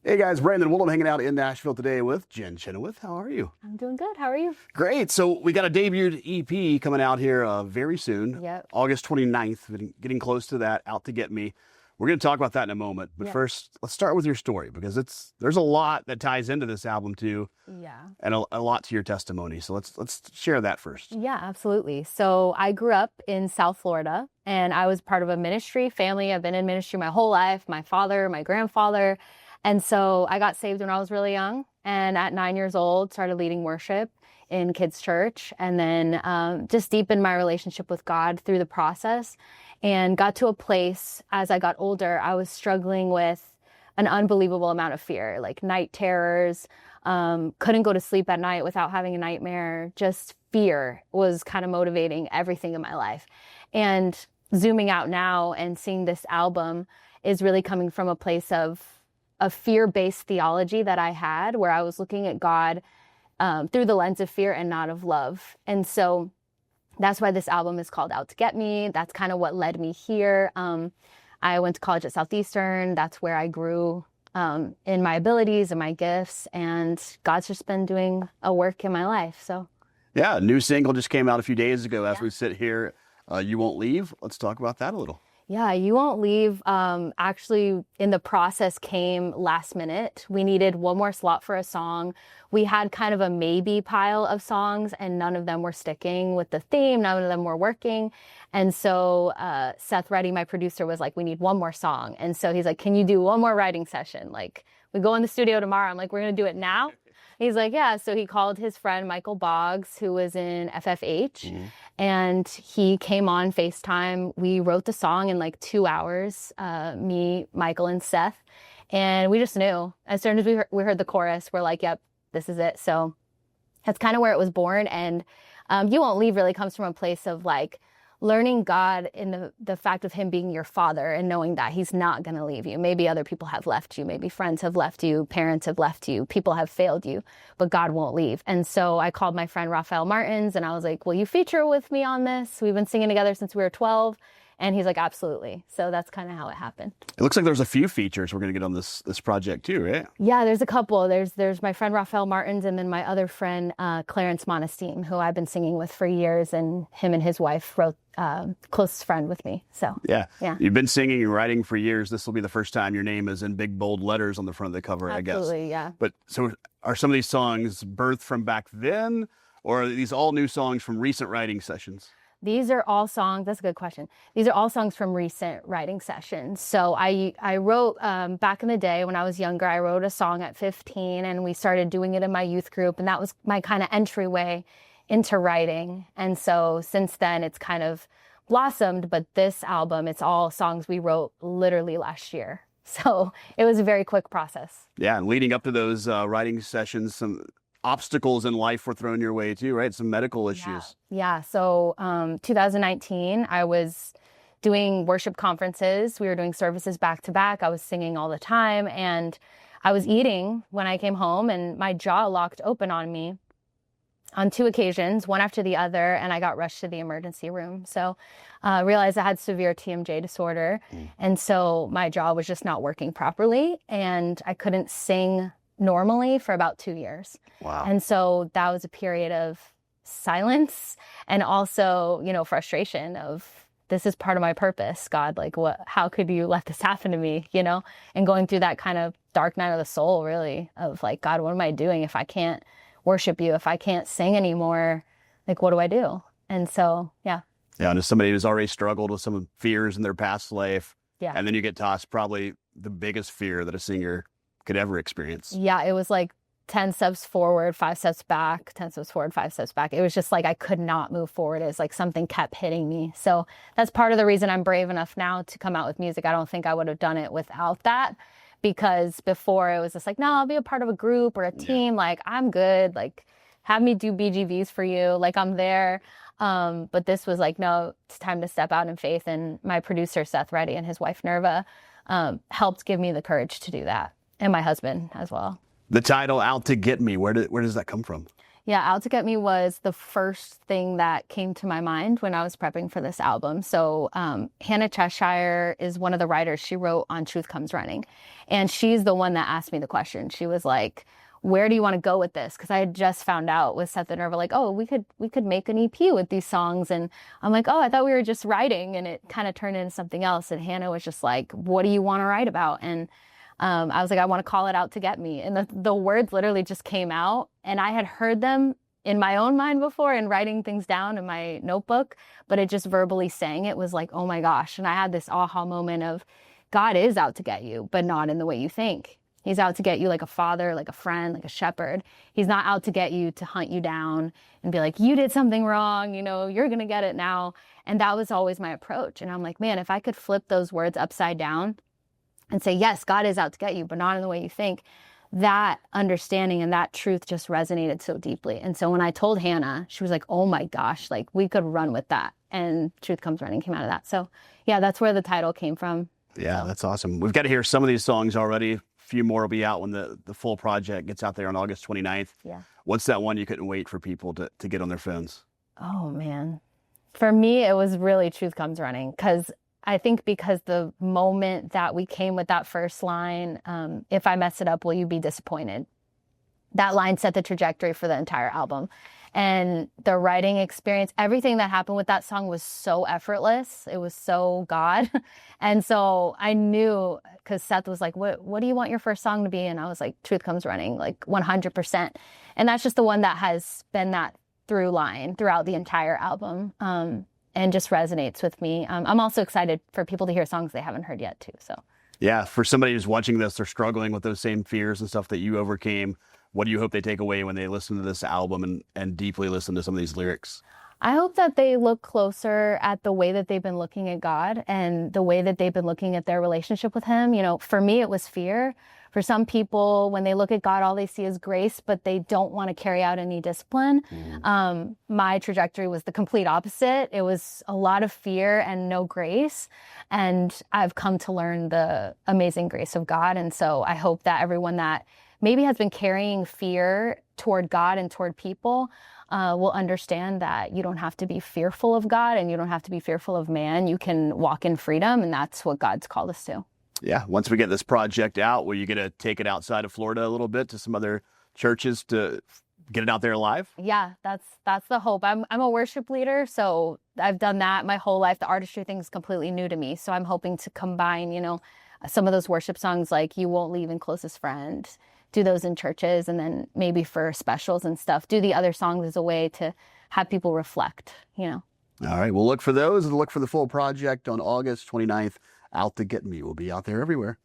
Hey guys, Brandon Woolum hanging out in Nashville today with Jenn Chenoweth. How are you? I'm doing good. How are you? Great. So we got a debuted EP coming out here very soon. Yep. August 29th, getting close to that, Out to Get Me. We're going to talk about that in a moment. But first, let's start with your story because there's a lot that ties into this album too. Yeah. And a lot to your testimony. So let's share that first. Yeah, absolutely. So I grew up in South Florida and I was part of a ministry family. I've been in ministry my whole life, my father, my grandfather. And so I got saved when I was really young, and at 9 years old, started leading worship in kids' church, and then just deepened my relationship with God through the process, and got to a place as I got older, I was struggling with an unbelievable amount of fear, like night terrors, couldn't go to sleep at night without having a nightmare. Just fear was kind of motivating everything in my life. And zooming out now and seeing this album is really coming from a place of a fear-based theology that I had, where I was looking at God through the lens of fear and not of love. And so that's why this album is called Out to Get Me. That's kind of what led me here. I went to college at Southeastern. That's where I grew in my abilities and my gifts. And God's just been doing a work in my life. So yeah, a new single just came out a few days ago as we sit here. You Won't Leave. Let's talk about that a little. Yeah, You Won't Leave actually in the process came last minute. We needed one more slot for a song. We had kind of a maybe pile of songs and none of them were sticking with the theme. None of them were working. And so Seth Ready, my producer, was like, we need one more song. And so he's like, can you do one more writing session? Like, we go in the studio tomorrow. I'm like, we're going to do it now? He's like, yeah. So he called his friend Michael Boggs, who was in FFH, and he came on FaceTime. We wrote the song in like 2 hours, me, Michael, and Seth. And we just knew. As soon as we heard the chorus, we're like, yep, this is it. So that's kind of where it was born. And You Won't Leave really comes from a place of like learning God in the fact of him being your father and knowing that he's not going to leave you. Maybe other people have left you. Maybe friends have left you. Parents have left you. People have failed you, but God won't leave. And so I called my friend Raphael Martins and I was like, will you feature with me on this? We've been singing together since we were 12. And he's like, absolutely. So that's kind of how it happened. It looks like there's a few features we're going to get on this project too, right? Yeah, there's a couple. There's my friend Raphael Martins and then my other friend Clarence Monestein, who I've been singing with for years, and him and his wife wrote Closest Friend with me. So yeah. You've been singing and writing for years. This will be the first time your name is in big bold letters on the front of the cover, I guess. Absolutely, yeah. But so are some of these songs birthed from back then, or are these all new songs from recent writing sessions? These are all songs. That's a good question. These are all songs from recent writing sessions. So I wrote back in the day when I was younger, I wrote a song at 15 and we started doing it in my youth group. And that was my kind of entryway into writing. And so since then it's kind of blossomed. But this album, it's all songs we wrote literally last year. So it was a very quick process. Yeah. And leading up to those writing sessions, some obstacles in life were thrown your way too, right? Some medical issues. Yeah. So 2019, I was doing worship conferences. We were doing services back to back. I was singing all the time and I was eating when I came home and my jaw locked open on me on 2 occasions, one after the other, and I got rushed to the emergency room. So I realized I had severe TMJ disorder. And so my jaw was just not working properly and I couldn't sing normally for about 2 years. Wow. And so that was a period of silence and also, frustration of this is part of my purpose, God, like how could you let this happen to me, and going through that kind of dark night of the soul, really, of like, God, what am I doing if I can't worship you, if I can't sing anymore, like, what do I do? And so, yeah. Yeah. And as somebody who's already struggled with some fears in their past life, yeah. And then you get tossed probably the biggest fear that a singer could ever experience. Yeah, it was like 10 steps forward, 5 steps back, 10 steps forward, 5 steps back. It was just like I could not move forward. It's like something kept hitting me. So that's part of the reason I'm brave enough now to come out with music. I don't think I would have done it without that, because before it was just like, no, I'll be a part of a group or a team. Yeah. Like, I'm good. Like, have me do BGVs for you. Like, I'm there. But this was like, no, it's time to step out in faith. And my producer, Seth Ready, and his wife, Nerva, helped give me the courage to do that. And my husband as well. The title, Out to Get Me, where does that come from? Yeah, Out to Get Me was the first thing that came to my mind when I was prepping for this album. So Hannah Cheshire is one of the writers. She wrote on Truth Comes Running. And she's the one that asked me the question. She was like, where do you want to go with this? Because I had just found out with Seth and Irva, like, oh, we could make an EP with these songs. And I'm like, oh, I thought we were just writing. And it kind of turned into something else. And Hannah was just like, what do you want to write about? And I was like, I want to call it Out to Get Me. And the words literally just came out. And I had heard them in my own mind before and writing things down in my notebook, but it just verbally saying it was like, oh my gosh. And I had this aha moment of God is out to get you, but not in the way you think. He's out to get you like a father, like a friend, like a shepherd. He's not out to get you to hunt you down and be like, you did something wrong, you're going to get it now. And that was always my approach. And I'm like, man, if I could flip those words upside down and say, yes, God is out to get you, but not in the way you think, that understanding and that truth just resonated so deeply. And so when I told Hannah, she was like, oh my gosh, like we could run with that. And Truth Comes Running came out of that. So yeah, that's where the title came from. Yeah, that's awesome. We've got to hear some of these songs already. A few more will be out when the full project gets out there on August 29th. Yeah. What's that one you couldn't wait for people to get on their phones? Oh man. For me, it was really Truth Comes Running, because the moment that we came with that first line, if I mess it up, will you be disappointed? That line set the trajectory for the entire album. And the writing experience, everything that happened with that song was so effortless. It was so God. And so I knew, because Seth was like, what do you want your first song to be? And I was like, Truth Comes Running, like 100%. And that's just the one that has been that through line throughout the entire album. And just resonates with me. I'm also excited for people to hear songs they haven't heard yet too. So yeah, for somebody who's watching this, they're struggling with those same fears and stuff that you overcame. What do you hope they take away when they listen to this album and deeply listen to some of these lyrics? I hope that they look closer at the way that they've been looking at God and the way that they've been looking at their relationship with him. For me, it was fear. For some people, when they look at God, all they see is grace, but they don't want to carry out any discipline. My trajectory was the complete opposite. It was a lot of fear and no grace. And I've come to learn the amazing grace of God. And so I hope that everyone that maybe has been carrying fear toward God and toward people will understand that you don't have to be fearful of God and you don't have to be fearful of man. You can walk in freedom, and that's what God's called us to. Yeah. Once we get this project out, will you get to take it outside of Florida a little bit to some other churches to get it out there live? Yeah, that's the hope. I'm a worship leader, so I've done that my whole life. The artistry thing is completely new to me. So I'm hoping to combine, some of those worship songs like You Won't Leave and Closest Friend, do those in churches, and then maybe for specials and stuff, do the other songs as a way to have people reflect, All right. We'll look for those and look for the full project on August 29th. Out to Get Me will be out there everywhere.